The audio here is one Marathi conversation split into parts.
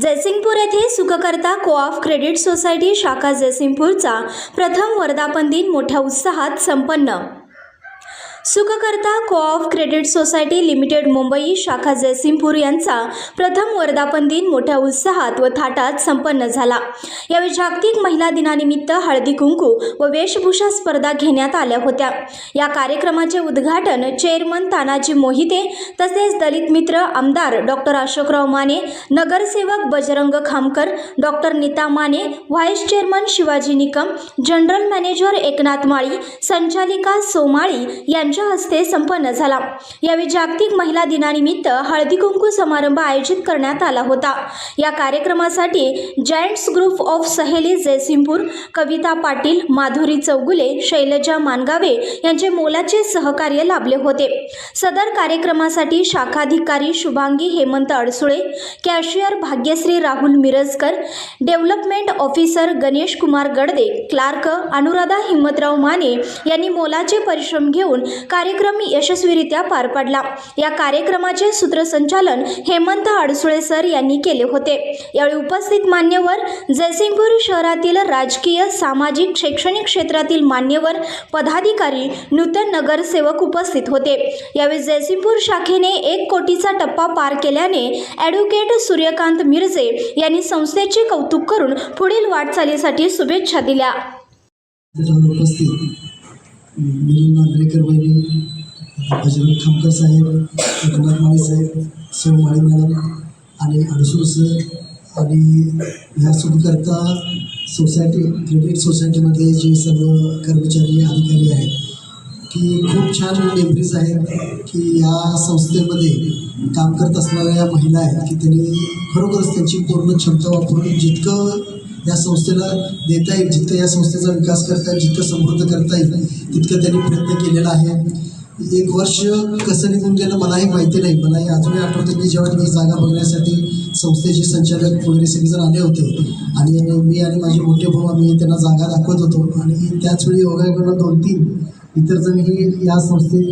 जयसिंगपूर येथे सुखकर्ता को-ऑप क्रेडिट सोसायटी शाखा जयसिंगपूरचा प्रथम वर्धापन दिन मोठ्या उत्साहात संपन्न। Sukhkarta co-op credit society limited Mumbai शाखा जयसिंगपूर यांचा प्रथम वर्धापन दिन मोठ्या उत्साहात व थाटात संपन्न झाला। यावेळी जागतिक महिला दिनानिमित्त हळदी कुंकू व वेशभूषा स्पर्धा घेण्यात आल्या होत्या। या कार्यक्रमाचे उद्घाटन चेअरमन तानाजी मोहिते तसेच दलित मित्र आमदार डॉक्टर अशोकराव माने, नगरसेवक Bajrang Khamkar, doctor Nita Mane, vice chairman Shivaji Nikam, general manager Eknath Mali, संचालिका सोमाळी यांच्या हस्ते संपन्न झाला। यावेळी जागतिक महिला दिनानिमित्त हळदी कुंकू समारंभ आयोजित करण्यात आला होता। या कार्यक्रमासाठी जायंट्स ग्रुप ऑफ सहेली जयसिंगपूर, कविता पाटील, माधुरी चौगुले, शैलजा मानगावे यांचे मोलाचे सहकार्य लाभले होते। सदर कार्यक्रमासाठी शाखाधिकारी Shubhangi Hemant Adsule, cashier Bhagyashree Rahul Mirajkar, development officer Ganesh Kumar Gadade, clerk Anuradha Himmatrao Mane यांनी मोलाचे परिश्रम घेऊन कार्यक्रम यशस्वीरित्या पार पडला। या कार्यक्रमाचे सूत्रसंचालन हेमंत अडसुळे सर यांनी केले होते। यावेळी उपस्थित मान्यवर, जयसिंगपूर शहरातील राजकीय, सामाजिक, शैक्षणिक क्षेत्रातील मान्यवर, पदाधिकारी, नूतन नगरसेवक उपस्थित होते। यावेळी जयसिंगपूर शाखेने 1 कोटीचा टप्पा पार केल्याने ॲडव्होकेट सूर्यकांत मिरजे यांनी संस्थेचे कौतुक करून पुढील वाटचालीसाठी शुभेच्छा दिल्या। मिलिंद नागरेकर वहिनी, बजरंग खामकर साहेब, एकनाथ माळी साहेब, सोमाळी मॅडम आणि अडसूळ सर आणि ह्या सुखकर्ता सोसायटी क्रेडिट सोसायटीमध्ये जे सर्व कर्मचारी अधिकारी आहेत की खूप छान मेमरीज आहेत की या संस्थेमध्ये काम करत असणाऱ्या महिला आहेत की त्यांनी खरोखरच त्यांची पूर्ण क्षमता वापरून जितकं या संस्थेला देता येईल, जितकं या संस्थेचा विकास करता येईल, जितकं समृद्ध करता येईल तितकं त्यांनी प्रयत्न केलेला आहे। 1 वर्ष कसं निघून गेलं मलाही माहिती नाही। मलाही अजूनही आठवतं की जेव्हा मी जागा बघण्यासाठी संस्थेचे संचालक वगैरे सगळेजण आले होते आणि मी आणि माझे मोठे भाऊ आम्ही त्यांना जागा दाखवत होतो आणि त्याचवेळी योगायोगानं 2-3 इतर जणही या संस्थेत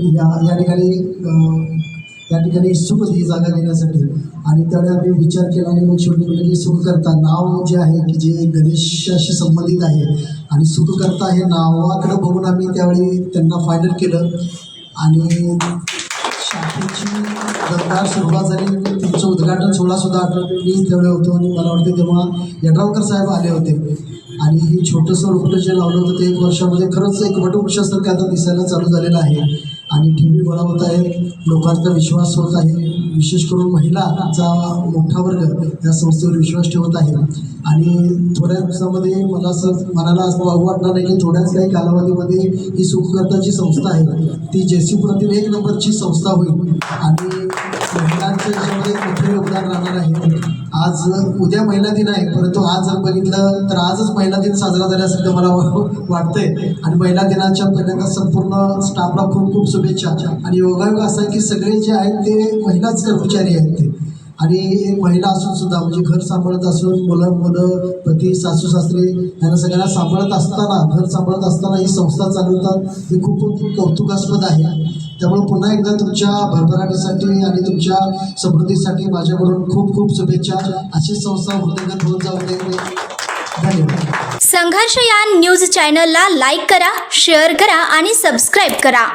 या ठिकाणी इच्छुक होती ही जागा घेण्यासाठी आणि त्यावेळी आम्ही विचार केला आणि मग शेवटी म्हटलं की सुखकर्ता नाव जे आहे की जे गणेशाशी संबंधित आहे आणि सुखकर्ता हे नावाकडे बघून आम्ही त्यावेळी त्यांना फायनल केलं आणि शाखेची दमदार सुरुवात झाली। तिचं उद्घाटन सोहळासुद्धा आठवते मी त्यावेळी होतो आणि मला वाटते तेव्हा यड्रावकर साहेब आले होते आणि हे छोटंसं रोपटं जे लावलं होतं ते 1 वर्षामध्ये खरंच एक वटवृक्षासारखं आता दिसायला चालू झालेलं आहे आणि TV बळा होत आहे, लोकांचा विश्वास होत आहे, विशेष करून महिलांचा मोठा वर्ग या संस्थेवर विश्वास ठेवत आहे आणि थोड्या दिवसामध्ये मला असं मनाला असं वाटणार नाही की थोड्याच काही कालावधीमध्ये ही सुखकर्ताची संस्था आहे ती जयसिंगपुरातील 1 नंबरची संस्था होईल आणि महिलांच्या याच्यामध्ये मोठे योगदान राहणार आहे। आज उद्या महिला दिन आहे परंतु आज जर बघितलं तर आजच महिला दिन साजरा झाल्यासारखं मला वाटतंय आणि महिला दिनाच्या पहिल्यांदा संपूर्ण स्टाफला खूप खूप शुभेच्छा आणि योगायोग असा आहे की सगळे जे आहेत ते महिलाच कर्मचारी आहेत ते आणि एक महिला असून सुद्धा म्हणजे घर सांभाळत असून मुलं पती सासू सासरे यांना सगळ्यांना सांभाळत असताना घर सांभाळत असताना ही संस्था चालवतात हे खूप कौतुकास्पद आहे। त्यामुळे पुन्हा एकदा तुमच्या भरभराटीसाठी आणि तुमच्या समृद्धीसाठी माझ्याकडून खूप खूप शुभेच्छा। अशी संस्था वृद्धिंगत होत जाऊ दे। धन्यवाद। संघर्षयान न्यूज चॅनलला लाईक करा, शेअर करा आणि सबस्क्राईब करा।